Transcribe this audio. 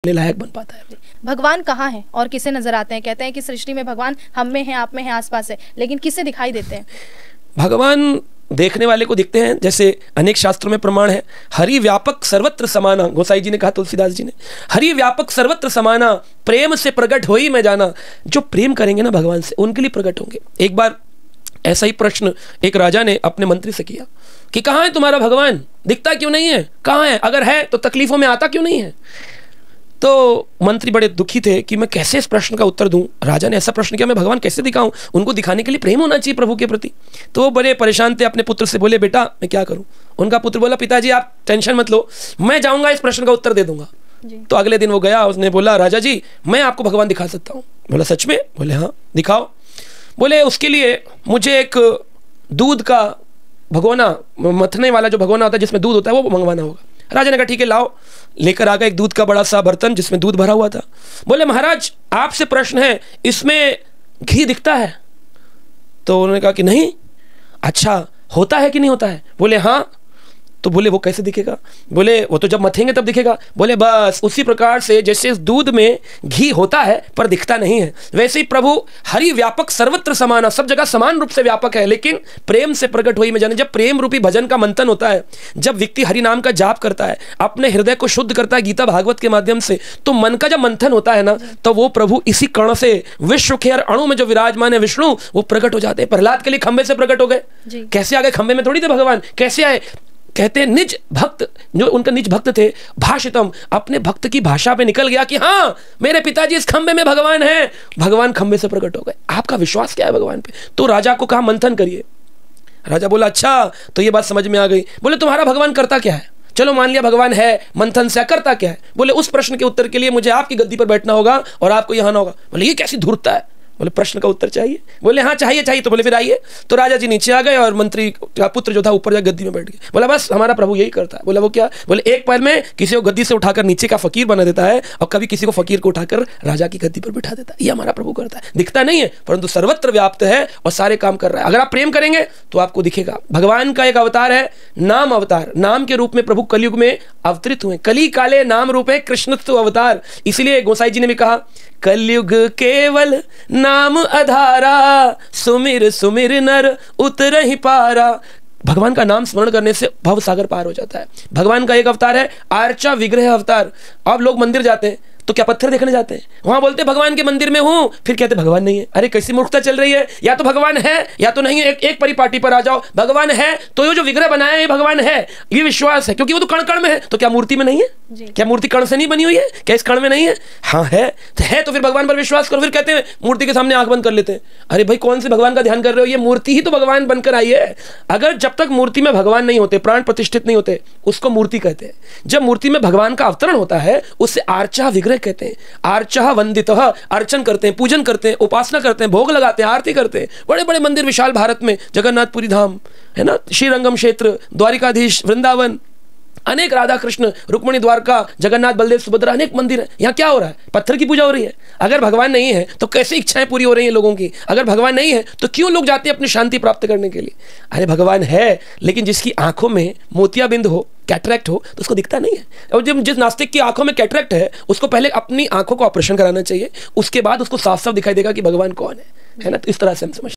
लायक बन पाता है। भगवान कहाँ है और किसे नजर आते हैं? कहते हैं कि सृष्टि में भगवान हम में है, आप में है, आसपास है, लेकिन किसे दिखाई देते हैं? भगवान देखने वाले को दिखते हैं, जैसे अनेक शास्त्रों में प्रमाण है। हरि व्यापक सर्वत्र समाना, गोसाई जी ने कहा, तुलसीदास जी ने, हरि व्यापक सर्वत्र समाना, प्रेम से प्रकट हो ही मैं जाना। जो प्रेम करेंगे ना भगवान से, उनके लिए प्रकट होंगे। एक बार ऐसा ही प्रश्न एक राजा ने अपने मंत्री से किया कि कहाँ है तुम्हारा भगवान, दिखता क्यों नहीं है, कहाँ है, अगर है तो तकलीफों में आता क्यों नहीं है। तो मंत्री बड़े दुखी थे कि मैं कैसे इस प्रश्न का उत्तर दूं। राजा ने ऐसा प्रश्न किया, मैं भगवान कैसे दिखाऊं, उनको दिखाने के लिए प्रेम होना चाहिए प्रभु के प्रति। तो वो बड़े परेशान थे, अपने पुत्र से बोले, बेटा मैं क्या करूं। उनका पुत्र बोला, पिताजी आप टेंशन मत लो, मैं जाऊंगा, इस प्रश्न का उत्तर दे दूंगा। तो अगले दिन वो गया, उसने बोला, राजा जी मैं आपको भगवान दिखा सकता हूँ। बोला सच में? बोले हाँ दिखाओ। बोले उसके लिए मुझे एक दूध का भगोना, मथने वाला जो भगोना होता है जिसमें दूध होता है, वो मंगवाना होगा। राजा ने कहा ठीक है लाओ। लेकर आ गया एक दूध का बड़ा सा बर्तन जिसमें दूध भरा हुआ था। बोले महाराज आपसे प्रश्न है, इसमें घी दिखता है? तो उन्होंने कहा कि नहीं। अच्छा होता है कि नहीं होता है? बोले हाँ। तो बोले वो कैसे दिखेगा? बोले वो तो जब मथेंगे तब दिखेगा। बोले बस उसी प्रकार से जैसे इस दूध में घी होता है पर दिखता नहीं है, वैसे ही प्रभु हरि व्यापक सर्वत्र समाना, सब जगह समान रूप से व्यापक है, लेकिन प्रेम से प्रकट हुई में जाने। जब प्रेम रूपी भजन का मंथन होता है, जब व्यक्ति हरि नाम का जाप करता है, अपने हृदय को शुद्ध करता है गीता भागवत के माध्यम से, तो मन का जब मंथन होता है ना, तो वो प्रभु इसी कण से विश्व के हर अणु में जो विराजमान है विष्णु, वो प्रकट हो जाते हैं। प्रहलाद के लिए खंबे से प्रकट हो गए। कैसे आ गए? खंबे में थोड़ी थे भगवान, कैसे आए? कहते हैं निज भक्त, जो उनका निज भक्त थे, भाषितम, अपने भक्त की भाषा पे निकल गया कि हाँ मेरे पिताजी इस खंबे में भगवान है। भगवान खंबे से प्रकट हो गए। आपका विश्वास क्या है भगवान पे? तो राजा को कहा मंथन करिए। राजा बोला अच्छा, तो ये बात समझ में आ गई। बोले तुम्हारा भगवान करता क्या है? चलो मान लिया भगवान है, मंथन से करता क्या है? बोले उस प्रश्न के उत्तर के लिए मुझे आपकी गद्दी पर बैठना होगा और आपको यहाँ आना होगा। बोले ये कैसी धूर्तता है? बोले प्रश्न का उत्तर चाहिए। बोले हाँ चाहिए चाहिए। तो बोले फिर आइए। तो राजा जी नीचे आ गए और मंत्री का पुत्र जो था ऊपर जाकर गद्दी में बैठ गया। बोला बस हमारा प्रभु यही करता है। बोला वो क्या? बोले एक पैर में किसी को गद्दी से उठाकर नीचे का फकीर बना देता है और कभी किसी को फकीर को उठाकर राजा की गद्दी पर बिठा देता है। ये हमारा प्रभु करता है। दिखता नहीं है परंतु सर्वत्र व्याप्त है और सारे काम कर रहा है। अगर आप प्रेम करेंगे तो आपको दिखेगा। भगवान का एक अवतार है नाम अवतार, नाम के रूप में प्रभु कलयुग में अवतरित हुए। कली काले नाम रूप है कृष्णत्व अवतार। इसलिए गोसाई जी ने भी कहा कलयुग केवल नाम आधारा, सुमिर सुमिर नर उतरहि पारा। भगवान का नाम स्मरण करने से भव सागर पार हो जाता है। भगवान का एक अवतार है आर्चा विग्रह अवतार। अब लोग मंदिर जाते हैं तो क्या पत्थर देखने जाते हैं? वहां बोलते भगवान के मंदिर में हूं, फिर कहते भगवान नहीं है। अरे कैसी मूर्खता चल रही है, या तो भगवान है या तो नहीं है। एक परिपाटी पर आ जाओ, भगवान है तो ये जो विग्रह बनाया है भगवान है, ये विश्वास है, क्योंकि वो तो कण कण में है। तो क्या मूर्ति में नहीं है? क्या मूर्ति कण से नहीं बनी हुई है? क्या इस कण में नहीं है? हाँ है तो फिर भगवान पर विश्वास करो। फिर कहते हैं मूर्ति के सामने आंख बंद कर लेते हैं। अरे भाई कौन से भगवान का ध्यान कर रहे हो? ये मूर्ति ही तो भगवान बनकर आई है। अगर जब तक मूर्ति में भगवान नहीं होते, प्राण प्रतिष्ठित नहीं होते, उसको मूर्ति कहते हैं। जब मूर्ति में भगवान का अवतरण होता है उसे आर्चा विग्रह कहते हैं। आर्चा वंदित, अर्चन करते हैं, पूजन करते हैं, उपासना करते हैं, भोग लगाते हैं, आरती करते हैं। बड़े बड़े मंदिर विशाल भारत में, जगन्नाथपुरी धाम है ना, श्रीरंगम क्षेत्र, द्वारिकाधीश, वृंदावन, अनेक राधा कृष्ण, रुक्मणी द्वारका, जगन्नाथ बलदेव सुभद्रा, अनेक मंदिर है। यहाँ क्या हो रहा है? पत्थर की पूजा हो रही है। अगर भगवान नहीं है तो कैसे इच्छाएं पूरी हो रही हैं लोगों की? अगर भगवान नहीं है तो क्यों लोग जाते हैं अपनी शांति प्राप्त करने के लिए? अरे भगवान है, लेकिन जिसकी आंखों में मोतियाबिंद हो, कैटरैक्ट हो, तो उसको दिखता नहीं है। और जब जिस नास्तिक की आंखों में कैटरैक्ट है उसको पहले अपनी आंखों को ऑपरेशन कराना चाहिए, उसके बाद उसको साफ साफ दिखाई देगा कि भगवान कौन है ना। तो इस तरह से हम समझते हैं।